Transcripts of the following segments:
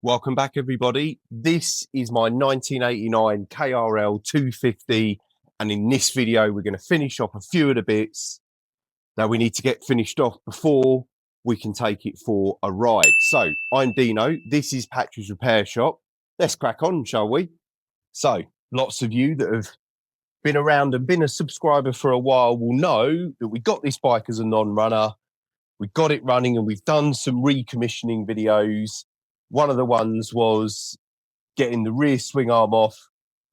Welcome back, everybody. This is my 1989 KRL250, and in this video, we're going to finish off a few of the bits that we need to get finished off before we can take it for a ride. So, I'm Dino. This is Patrick's Repair Shop. Let's crack on, shall we? So, lots of you that have been around and been a subscriber for a while will know that we got this bike as a non-runner. We got it running and we've done some recommissioning videos. One of the ones was getting the rear swing arm off,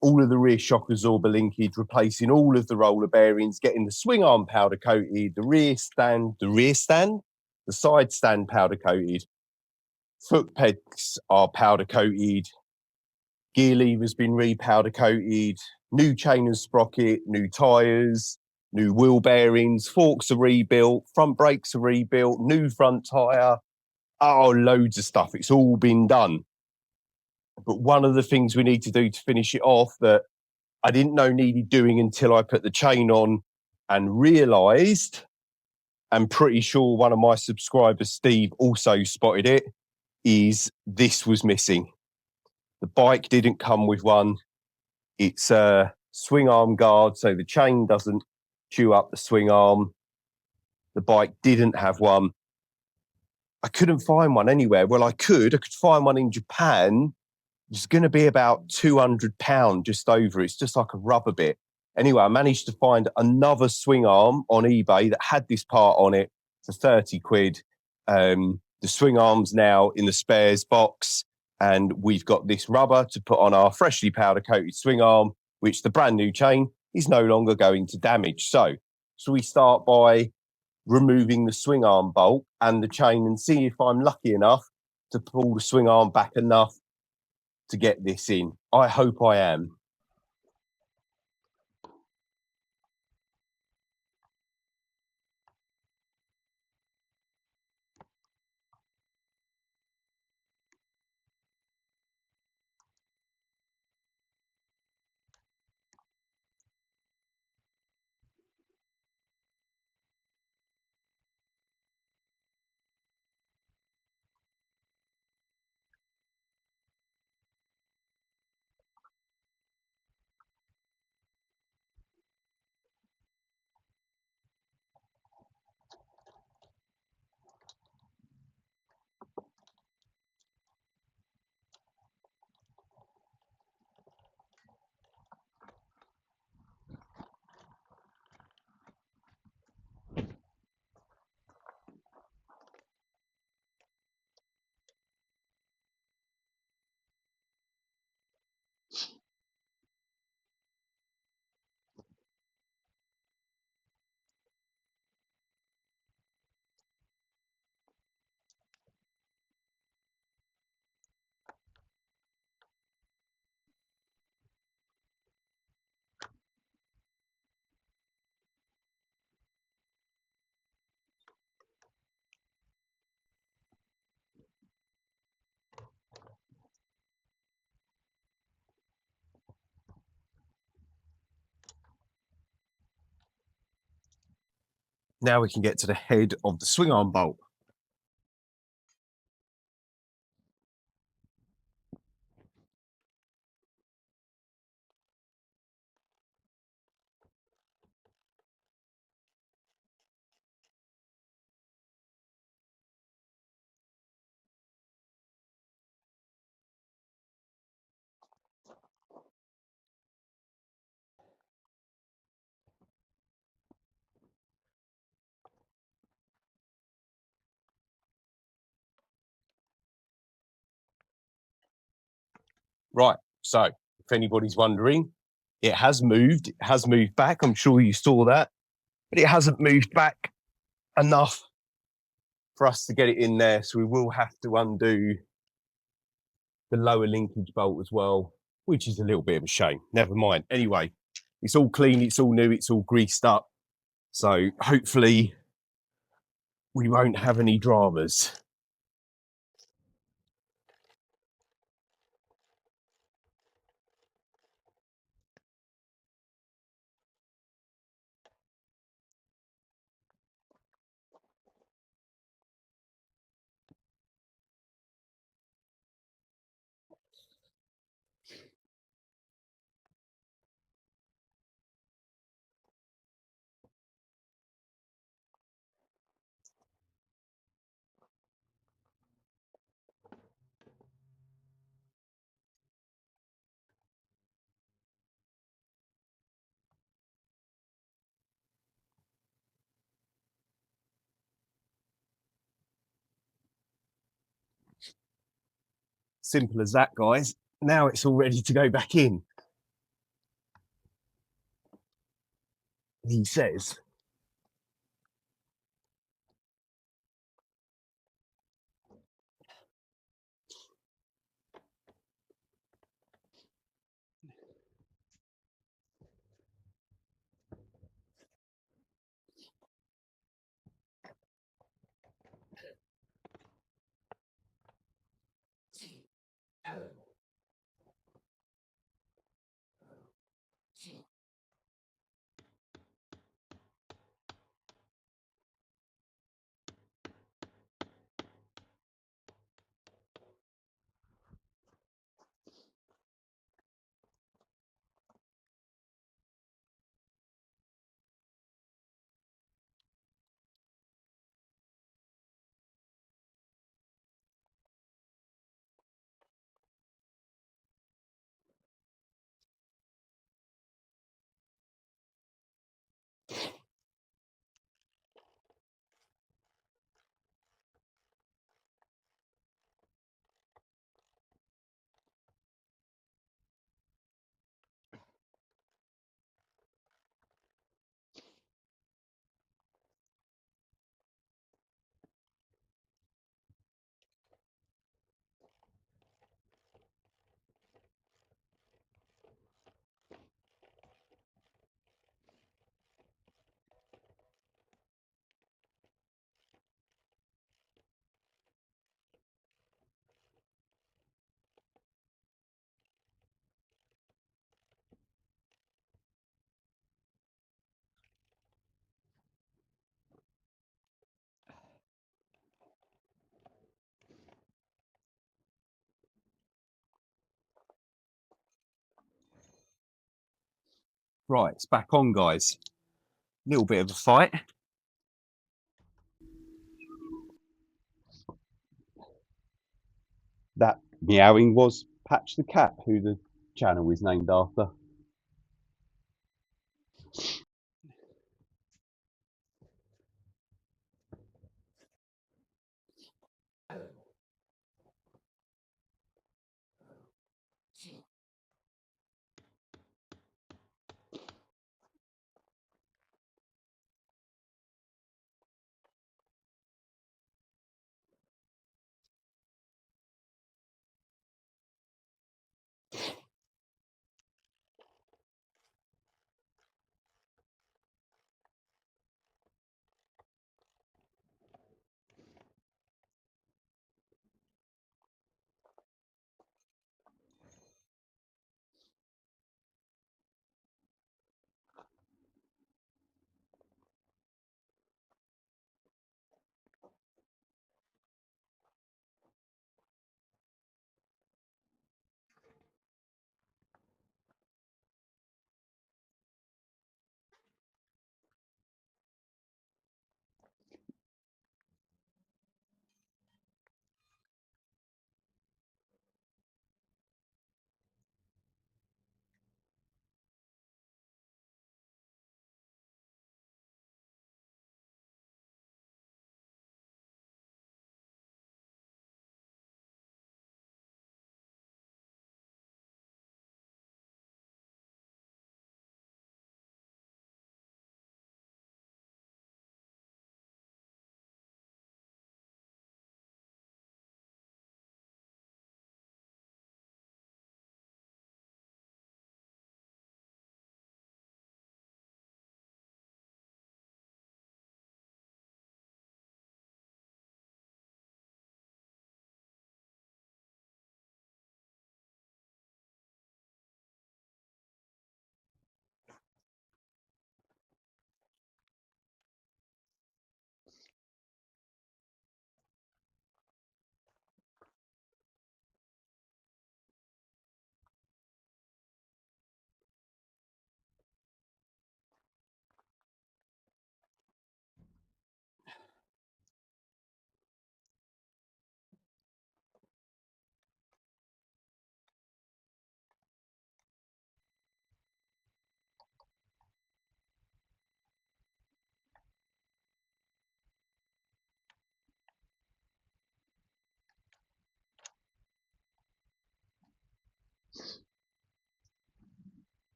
all of the rear shock absorber linkage, replacing all of the roller bearings, getting the swing arm powder coated, the side stand powder coated, foot pegs are powder coated, gear lever's been re-powder coated, new chain and sprocket, new tyres, new wheel bearings, forks are rebuilt, front brakes are rebuilt, new front tyre. Oh, loads of stuff. It's all been done. But one of the things we need to do to finish it off that I didn't know needed doing until I put the chain on and realised, and pretty sure one of my subscribers, Steve, also spotted it, is this was missing. The bike didn't come with one. It's a swing arm guard, so the chain doesn't chew up the swing arm. The bike didn't have one. I couldn't find one anywhere. Well, I could find one in Japan. It's going to be about £200, just over. It's just like a rubber bit. Anyway, I managed to find another swing arm on eBay that had this part on it for 30 quid. The swing arm's now in the spares box, and we've got this rubber to put on our freshly powder coated swing arm, which the brand new chain is no longer going to damage. So we start by removing the swing arm bolt and the chain and see if I'm lucky enough to pull the swing arm back enough to get this in. I hope I am. Now we can get to the head of the swing arm bolt. Right, so if anybody's wondering, it has moved. It has moved back. I'm sure you saw that, but it hasn't moved back enough for us to get it in there. So we will have to undo the lower linkage bolt as well, which is a little bit of a shame. Never mind. Anyway, it's all clean. It's all new. It's all greased up. So hopefully we won't have any dramas. Simple as that, guys. Now it's all ready to go back in. He says. Right, it's back on, guys. Little bit of a fight. That meowing was Patch the cat, who the channel is named after.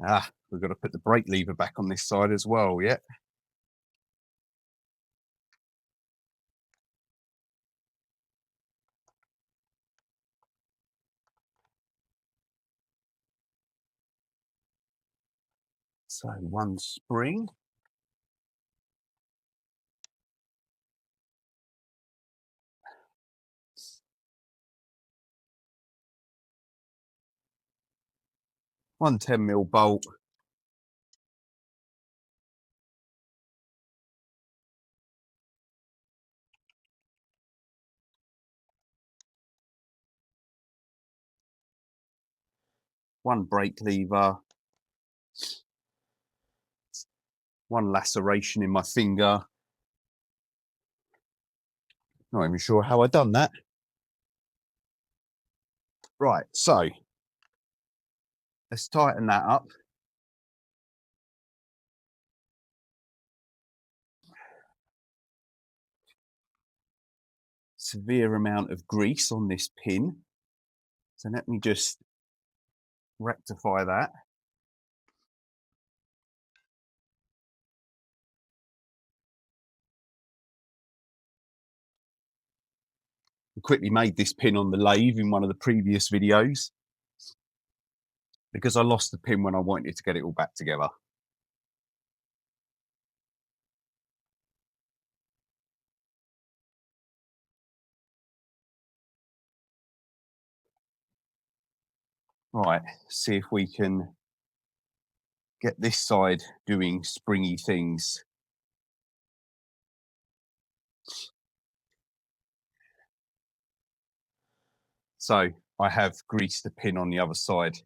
We've got to put the brake lever back on this side as well, yeah. So one spring. One 10mm bolt. One brake lever. One laceration in my finger. Not even sure how I done that. Right, so let's tighten that up. Severe amount of grease on this pin. So let me just rectify that. I quickly made this pin on the lathe in one of the previous videos because I lost the pin when I wanted to get it all back together. Right, see if we can get this side doing springy things. So I have greased the pin on the other side,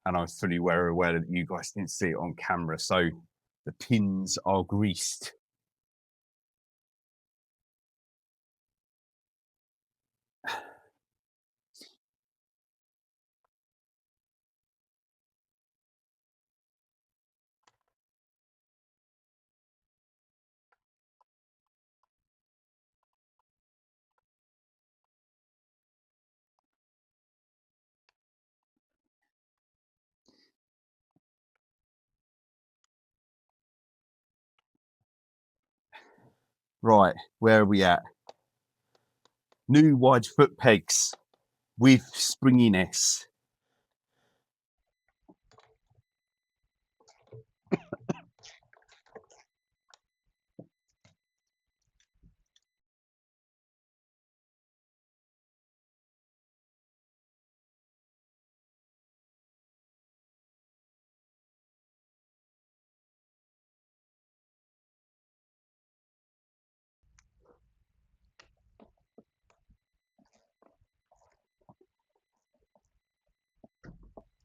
and I'm fully aware that you guys didn't see it on camera. So the pins are greased. Right, where are we at? New wide foot pegs with springiness.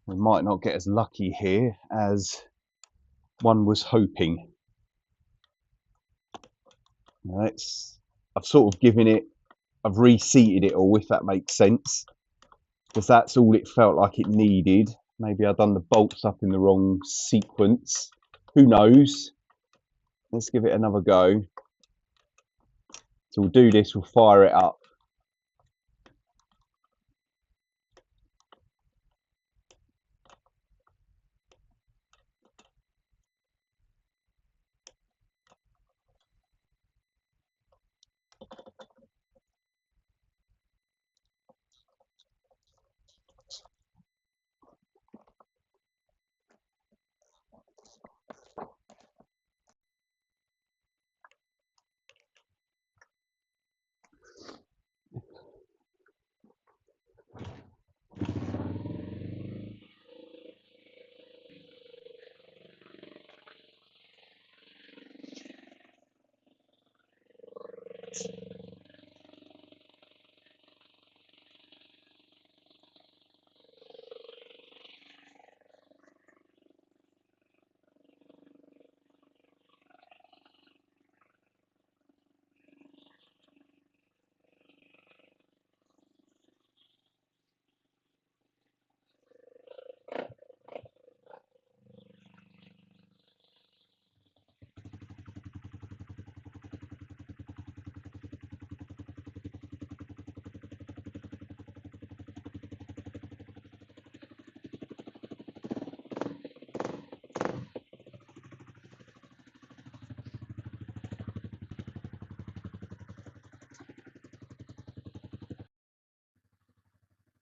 We might not get as lucky here as one was hoping. I've sort of given it, I've reseated it all, if that makes sense, because that's all it felt like it needed. Maybe I've done the bolts up in the wrong sequence. Who knows? Let's give it another go. So we'll do this, we'll fire it up.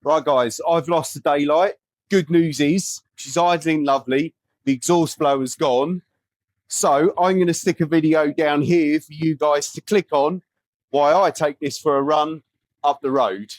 Right, guys, I've lost the daylight. Good news is she's idling lovely. The exhaust blower's gone. So I'm going to stick a video down here for you guys to click on while I take this for a run up the road.